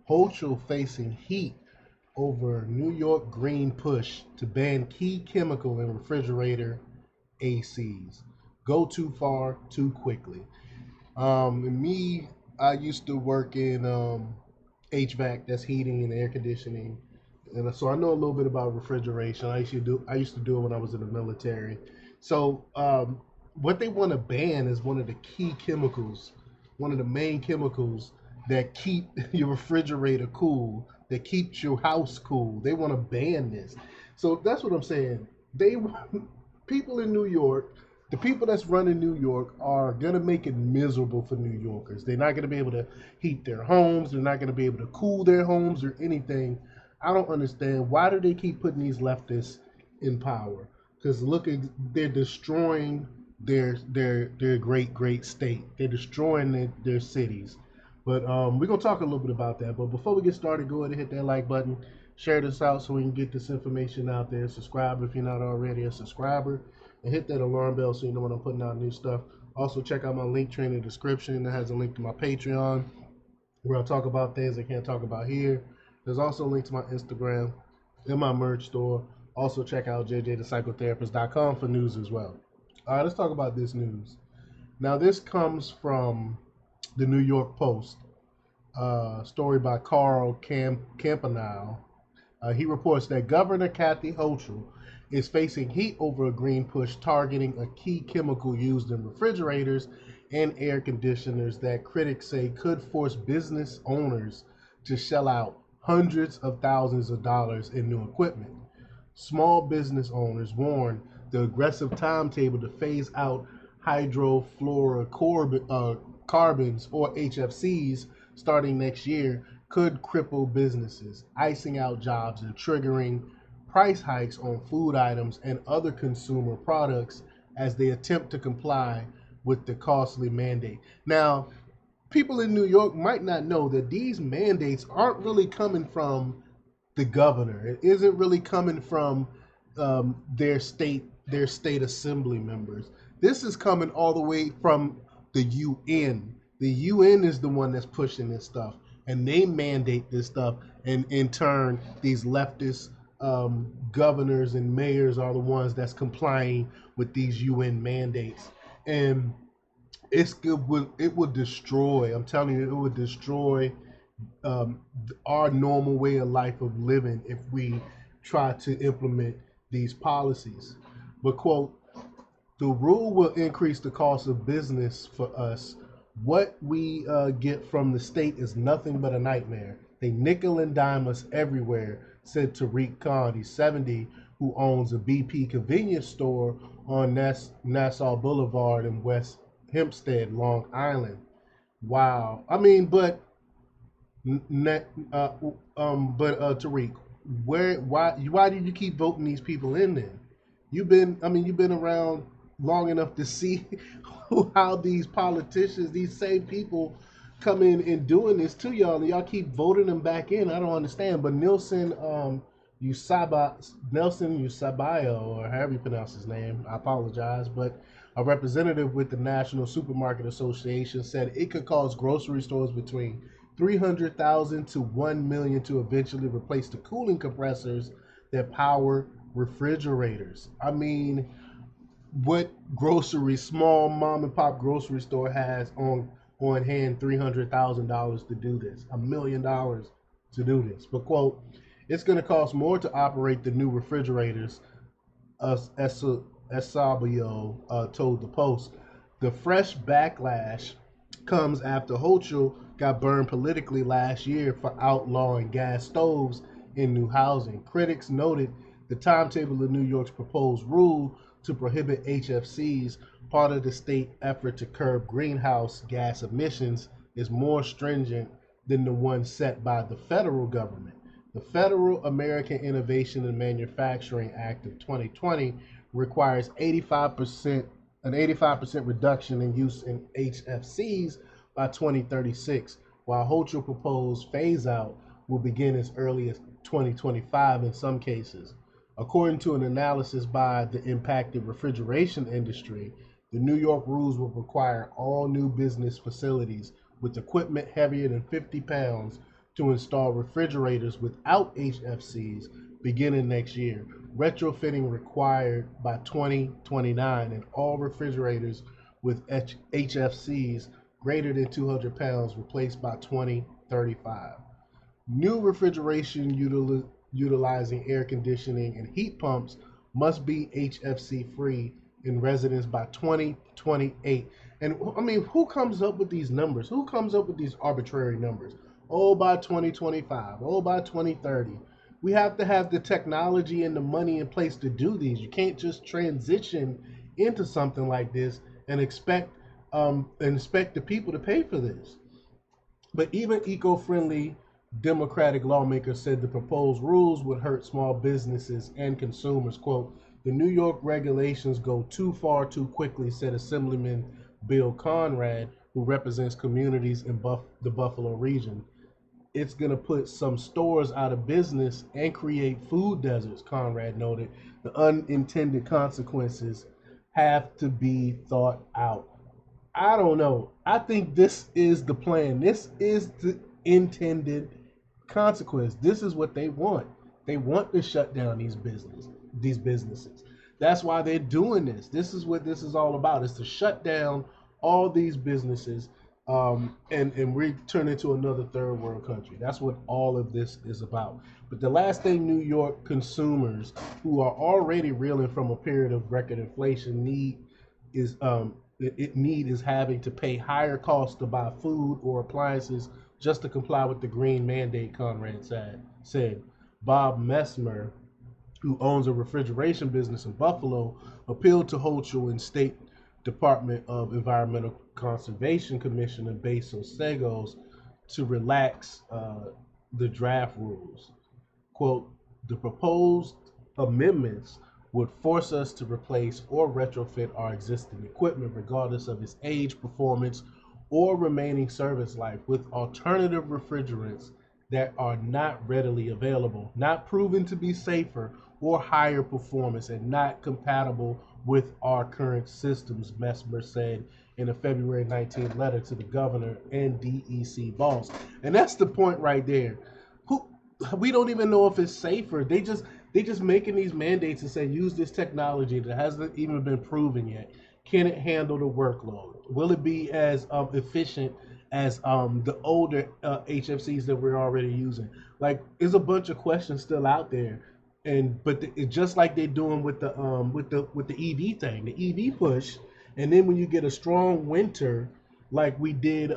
Hochul facing heat over New York green push to ban key chemical in refrigerator ACs. Go too far too quickly. Me, I used to work in HVAC, that's heating and air conditioning, and so I know a little bit about refrigeration. I used to do it when I was in the military. So what they want to ban is one of the key chemicals, one of the main chemicals that keep your refrigerator cool, that keeps your house cool. They want to ban this. So that's what I'm saying. They people in New York, the people that's running New York are gonna make it miserable for New Yorkers. They're not gonna be able to heat their homes. They're not gonna be able to cool their homes or anything. I don't understand why do they keep putting these leftists in power? Because look, they're destroying their great state. They're destroying their cities. But we're gonna talk a little bit about that. But before we get started, go ahead and hit that like button. Share this out so we can get this information out there. Subscribe if you're not already a subscriber, and hit that alarm bell so you know when I'm putting out new stuff. Also, check out my link tree in the description. That has a link to my Patreon where I talk about things I can't talk about here. There's also a link to my Instagram and my merch store. Also, check out jjthepsychotherapist.com for news as well. All right, let's talk about this news. Now, this comes from the New York Post, story by Carl Campanile. He reports that Governor Kathy Hochul is facing heat over a green push targeting a key chemical used in refrigerators and air conditioners that critics say could force business owners to shell out hundreds of thousands of dollars in new equipment. Small business owners warn the aggressive timetable to phase out hydrofluorocarbons, or HFCs, starting next year could cripple businesses, icing out jobs and triggering price hikes on food items and other consumer products as they attempt to comply with the costly mandate. Now, people in New York might not know that these mandates aren't really coming from the governor. It isn't really coming from their state assembly members. This is coming all the way from the UN. The UN is the one that's pushing this stuff, and they mandate this stuff. And in turn, these leftist governors and mayors are the ones that's complying with these UN mandates. And it would destroy. I'm telling you, it would destroy um, our normal way of life of living if we try to implement these policies. But quote, the rule will increase the cost of business for us. What we get from the state is nothing but a nightmare. They nickel and dime us everywhere, said Tariq Khan, he's 70, who owns a BP convenience store on Nassau Boulevard in West Hempstead, Long Island. Wow. I mean, Tariq, why did you keep voting these people in there? You've been around long enough to see how these politicians, these same people, come in and doing this to y'all, and y'all keep voting them back in. I don't understand. But Nelson Usabayo, or however you pronounce his name, I apologize, but a representative with the National Supermarket Association said it could cost grocery stores between 300,000 to 1 million to eventually replace the cooling compressors that power refrigerators. I mean, what small mom and pop grocery store has on hand $300,000 to do this, $1 million to do this? But quote, it's going to cost more to operate the new refrigerators, Esabio told the Post. The fresh backlash comes after Hochul got burned politically last year for outlawing gas stoves in new housing. Critics noted the timetable of New York's proposed rule to prohibit HFCs, part of the state effort to curb greenhouse gas emissions, is more stringent than the one set by the federal government. The Federal American Innovation and Manufacturing Act of 2020 requires 85% an 85% reduction in use in HFCs by 2036, while Hochul proposed phase out will begin as early as 2025 in some cases. According to an analysis by the impacted refrigeration industry, the New York rules will require all new business facilities with equipment heavier than 50 pounds to install refrigerators without HFCs beginning next year. Retrofitting required by 2029, and all refrigerators with HFCs greater than 200 pounds replaced by 2035. New refrigeration utilizing air conditioning and heat pumps must be HFC free in residence by 2028. And I mean, who comes up with these numbers? Who comes up with these arbitrary numbers? Oh, by 2025. Oh, by 2030. We have to have the technology and the money in place to do these. You can't just transition into something like this and expect the people to pay for this. But even eco-friendly Democratic lawmakers said the proposed rules would hurt small businesses and consumers. Quote, the New York regulations go too far too quickly, said Assemblyman Bill Conrad, who represents communities in the Buffalo region. It's going to put some stores out of business and create food deserts, Conrad noted. The unintended consequences have to be thought out. I don't know. I think this is the plan. This is the intended consequence. This is what they want. They want to shut down these businesses. That's why they're doing this. This is what this is all about. It's to shut down all these businesses, and we turn into another third world country. That's what all of this is about. But the last thing New York consumers, who are already reeling from a period of record inflation, is need is having to pay higher costs to buy food or appliances just to comply with the green mandate, Conrad said. Bob Messmer, who owns a refrigeration business in Buffalo, appealed to Hochul and State Department of Environmental Conservation Commissioner Basil Segos to relax the draft rules. Quote, the proposed amendments would force us to replace or retrofit our existing equipment, regardless of its age, performance, or remaining service life, with alternative refrigerants that are not readily available, not proven to be safer or higher performance, and not compatible with our current systems, Messmer said in a February 19th letter to the governor and DEC boss. And that's the point right there. Who We don't even know if it's safer. They just making these mandates and saying use this technology that hasn't even been proven yet. Can it handle the workload? Will it be as efficient as the older HFCs that we're already using? Like, there's a bunch of questions still out there, and it's just like they're doing with the EV thing, the EV push, and then when you get a strong winter, like we did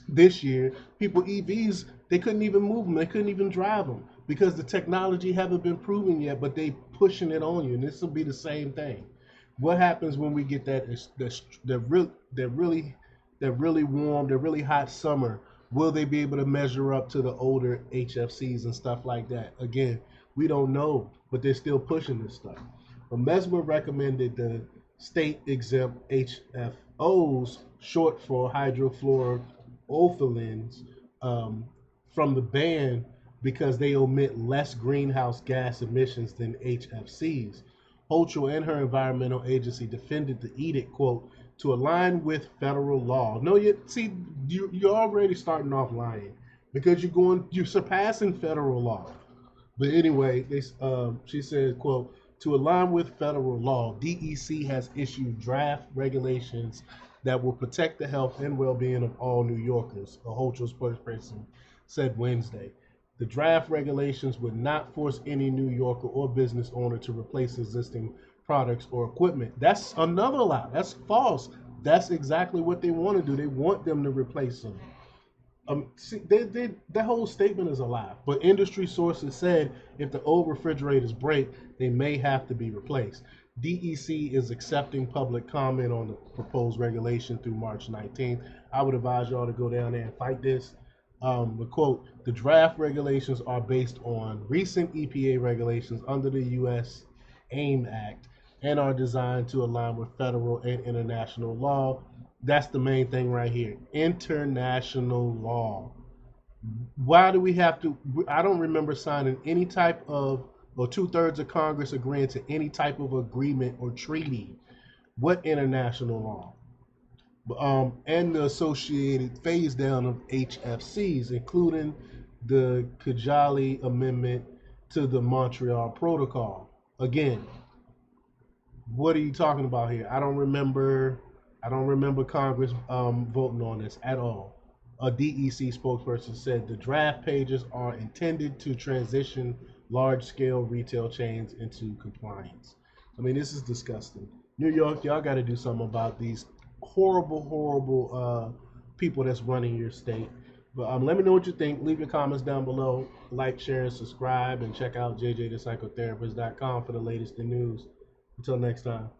this year, people EVs, they couldn't even move them, they couldn't even drive them because the technology haven't been proven yet, but they pushing it on you, and this will be the same thing. What happens when we get that really warm, that really hot summer? Will they be able to measure up to the older HFCs and stuff like that? Again, we don't know, but they're still pushing this stuff. But Mesmer recommended the state exempt HFOs, short for hydrofluoroethylens, um, from the ban because they emit less greenhouse gas emissions than HFCs. Hochul and her environmental agency defended the edict, quote, to align with federal law. No, you're already starting off lying because you're surpassing federal law. But anyway, she said, quote, to align with federal law, DEC has issued draft regulations that will protect the health and well-being of all New Yorkers, a Hochul spokesperson said Wednesday. The draft regulations would not force any New Yorker or business owner to replace existing products or equipment. That's another lie. That's false. That's exactly what they want to do. They want them to replace them. That whole statement is a lie. But industry sources said if the old refrigerators break, they may have to be replaced. DEC is accepting public comment on the proposed regulation through March 19th. I would advise y'all to go down there and fight this. The quote, the draft regulations are based on recent EPA regulations under the U.S. AIM Act and are designed to align with federal and international law. That's the main thing right here. International law. Why do we have to? I don't remember signing any type of, or two-thirds of Congress agreeing to any type of agreement or treaty. What international law? and the associated phase down of HFCs, including the Kajali Amendment to the Montreal Protocol. Again, what are you talking about here? I don't remember. I don't remember Congress voting on this at all. A DEC spokesperson said the draft pages are intended to transition large-scale retail chains into compliance. I mean, this is disgusting. New York, y'all got to do something about these horrible, horrible people that's running your state. But let me know what you think. Leave your comments down below. Like, share, and subscribe. And check out jjthepsychotherapist.com for the latest in news. Until next time.